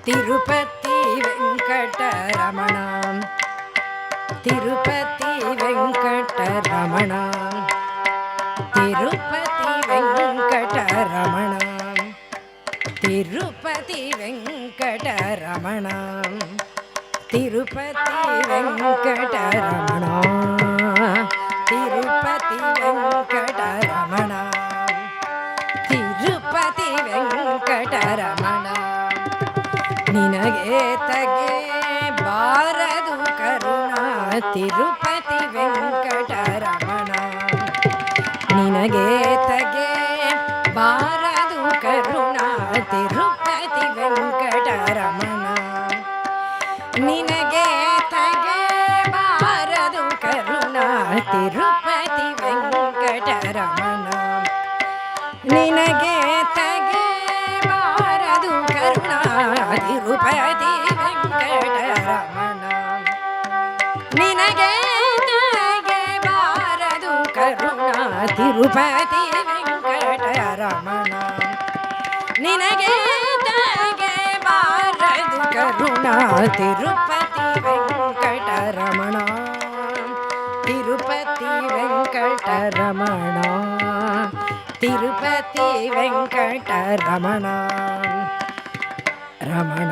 ತಿರುಪತಿ ವೆಂಕಟರಮಣ ತಿರುಪತಿ ವೆಂಕಟರಮಣ ತಿರುಪತಿ ವೆಂಕಟರಮಣ ತಿರುಪತಿ ವೆಂಕಟರಮಣ ತಿರುಪತಿ ವೆಂಕಟರಮಣ ತಿರುಪತಿ ವೆಂಕಟರಮಣ ತಿರುಪತಿ ವೆಂಕಟರಮಣ ನಿನಗೆ ತಗೆ ಬಾರದು ಕರುಣಾ ತಿರುಪತಿ ವೆಂಕಟರಮಣ ನಿನಗೆ ತಗೆ ಬಾರದು ಕರುಣಾ ತಿರುಪತಿ ವೆಂಕಟರಮಣ ನಿನಗೆ ತಗೆ ಬಾರದು ಕರುಣಾ ತಿರುಪತಿ ವೆಂಕಟರಮಣ ನಿನಗೆ ತಗೆ ಬಾರದು ಕರುಣಾ ತಿರುಪತಿ ವೆಂಕಟರಮಣ ನಿನಗೆ ತಗೆ ಬಾರದು ಕರುಣಾ ತಿರುಪತಿ ವೆಂಕಟರಮಣ ನಿನಗೆ ತಗೆ ಬಾರದು ಕರುಣಾ ತಿರುಪತಿ ವೆಂಕಟರಮಣ ತಿರುಪತಿ ವೆಂಕಟರಮಣ ತಿರುಪತಿ ವೆಂಕಟರಮಣ ರಮಣ